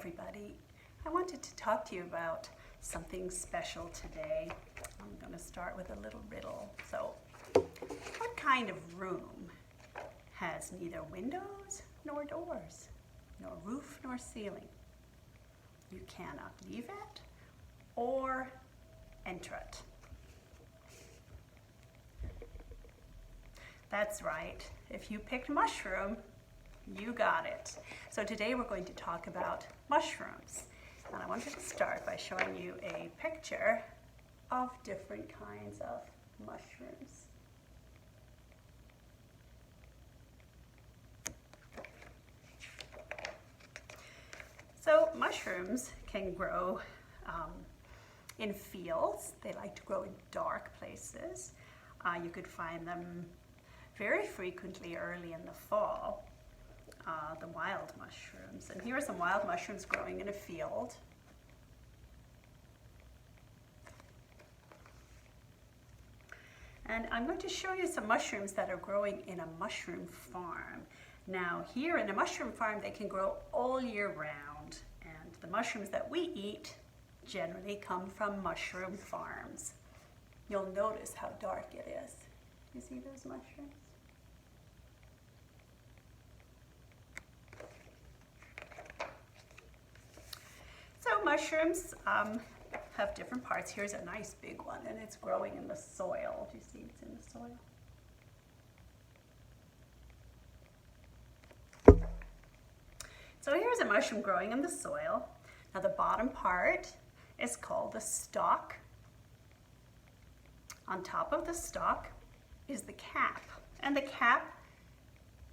everybody. I wanted to talk to you about something special today. I'm going to start with a little riddle. So, what kind of room has neither windows nor doors, nor roof nor ceiling? You cannot leave it or enter it. That's right. If you picked mushroom, you got it. So today we're going to talk about mushrooms. And I wanted to start by showing you a picture of different kinds of mushrooms. So mushrooms can grow in fields. They like to grow in dark places. You could find them very frequently early in the fall. The wild mushrooms. And here are some wild mushrooms growing in a field. And I'm going to show you some mushrooms that are growing in a mushroom farm. Now here in a mushroom farm they can grow all year round, and the mushrooms that we eat generally come from mushroom farms. You'll notice how dark it is. You see those mushrooms? So mushrooms have different parts. Here's a nice big one, and it's growing in the soil. Do you see it's in the soil? So here's a mushroom growing in the soil. Now the bottom part is called the stalk. On top of the stalk is the cap, and the cap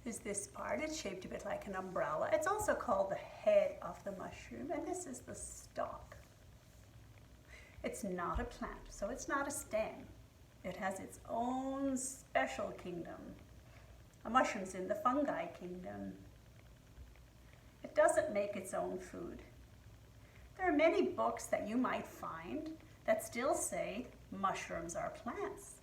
is this part. It's shaped a bit like an umbrella. It's also called the head of the mushroom, and this is the stalk. It's not a plant, so it's not a stem. It has its own special kingdom. A mushroom's in the fungi kingdom. It doesn't make its own food. There are many books that you might find that still say mushrooms are plants.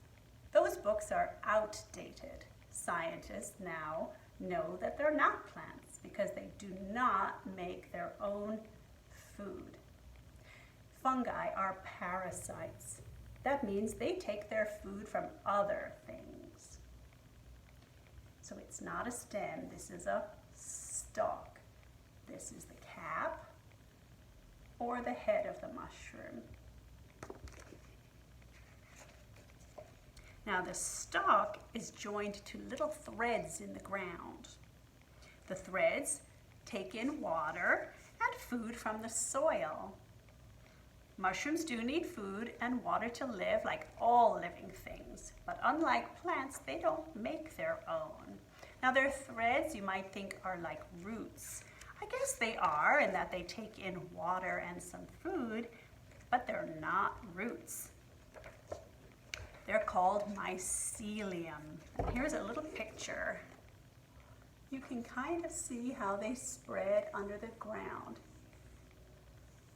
Those books are outdated. Scientists now know that they're not plants because they do not make their own food. Fungi are parasites. That means they take their food from other things. So it's not a stem, this is a stalk. This is the cap or the head of the mushroom. Now the stalk is joined to little threads in the ground. The threads take in water and food from the soil. Mushrooms do need food and water to live like all living things, but unlike plants, they don't make their own. Now their threads you might think are like roots. I guess they are in that they take in water and some food, but they're not roots. They're called mycelium. And here's a little picture. You can kind of see how they spread under the ground.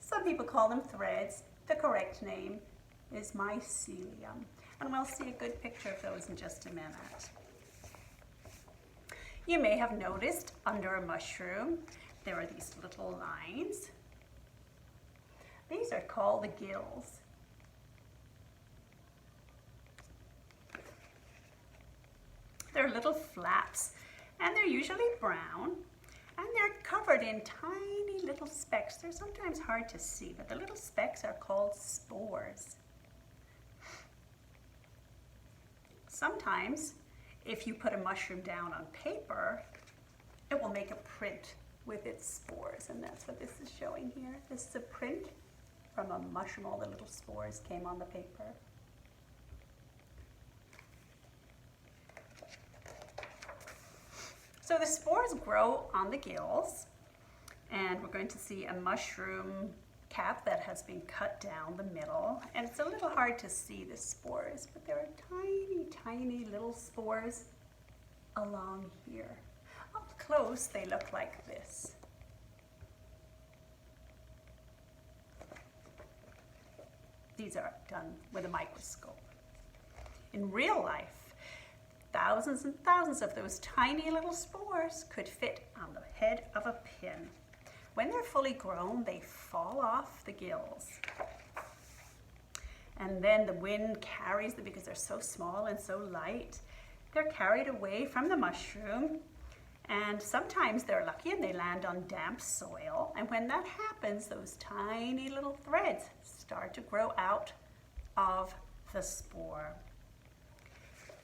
Some people call them threads. The correct name is mycelium. And we'll see a good picture of those in just a minute. You may have noticed under a mushroom, there are these little lines. These are called the gills. They're little flaps, and they're usually brown, and they're covered in tiny little specks. They're sometimes hard to see, but the little specks are called spores. Sometimes, if you put a mushroom down on paper, it will make a print with its spores, and that's what this is showing here. This is a print from a mushroom. All the little spores came on the paper. So the spores grow on the gills, and we're going to see a mushroom cap that has been cut down the middle, and it's a little hard to see the spores, but there are tiny, tiny little spores along here. Up close, they look like this. These are done with a microscope. In real life, thousands and thousands of those tiny little spores could fit on the head of a pin. When they're full fully grown, they fall off the gills. And then the wind carries them, because they're so small and so light, they're carried away from the mushroom. And sometimes they're lucky and they land on damp soil. And when that happens, those tiny little threads start to grow out of the spore.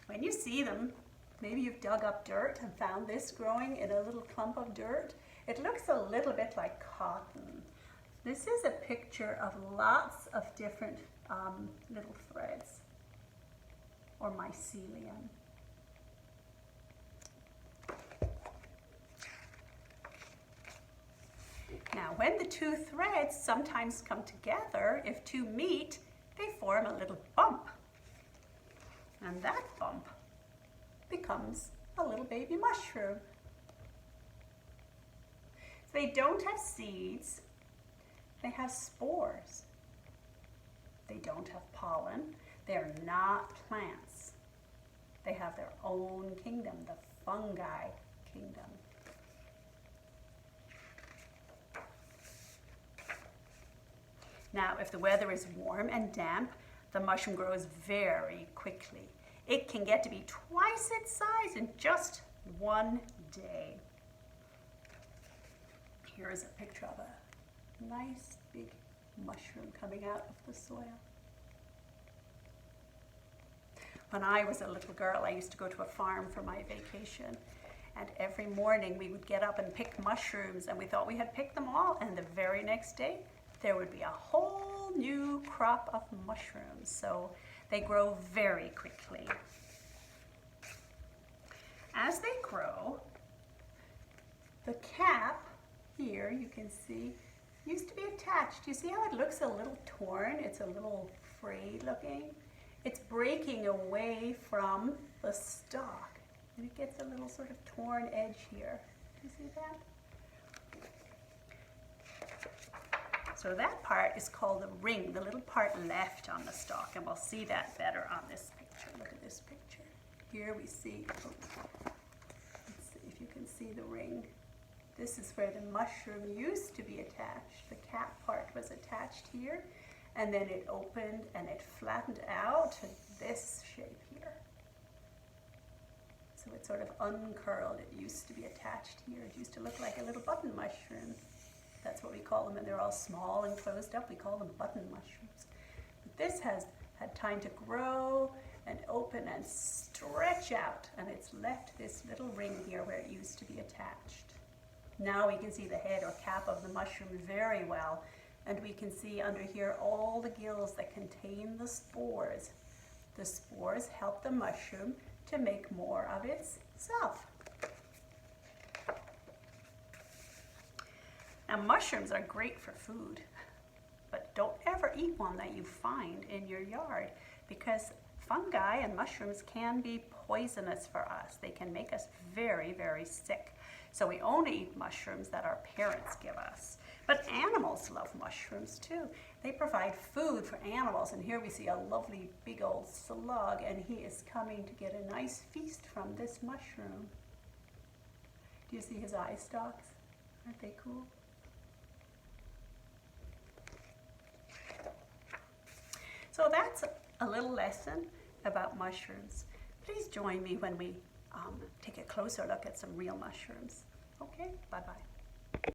When you see them, maybe you've dug up dirt and found this growing in a little clump of dirt. It looks a little bit like cotton. This is a picture of lots of different little threads, or mycelium. Now, when the two threads sometimes come together, if two meet, they form a little bump. And that bump becomes a little baby mushroom. They don't have seeds, they have spores. They don't have pollen, they're not plants. They have their own kingdom, the fungi kingdom. Now, if the weather is warm and damp, the mushroom grows very quickly. It can get to be twice its size in just one day. Here's a picture of a nice big mushroom coming out of the soil. When I was a little girl, I used to go to a farm for my vacation. And every morning we would get up and pick mushrooms, and we thought we had picked them all. And the very next day, there would be a whole new crop of mushrooms. So they grow very quickly. As they grow, the cap here, you can see, used to be attached. You see how it looks a little torn? It's a little frayed looking. It's breaking away from the stalk, and it gets a little sort of torn edge here. Do you see that? So that part is called the ring, the little part left on the stalk, and we'll see that better on this picture. Look at this picture. Here we see, let's see if you can see the ring. This is where the mushroom used to be attached. The cap part was attached here, and then it opened and it flattened out to this shape here. So it sort of uncurled. It used to be attached here. It used to look like a little button mushroom. That's what we call them, and they're all small and closed up. We call them button mushrooms. But this has had time to grow and open and stretch out, and it's left this little ring here where it used to be attached. Now we can see the head or cap of the mushroom very well, and we can see under here all the gills that contain the spores. The spores help the mushroom to make more of itself. Now, mushrooms are great for food, but don't ever eat one that you find in your yard, because fungi and mushrooms can be poisonous for us. They can make us very, very sick. So we only eat mushrooms that our parents give us. But animals love mushrooms too. They provide food for animals, and here we see a lovely big old slug, and he is coming to get a nice feast from this mushroom. Do you see his eye stalks? Aren't they cool? So that's a little lesson about mushrooms. Please join me when we take a closer look at some real mushrooms. Okay, bye-bye.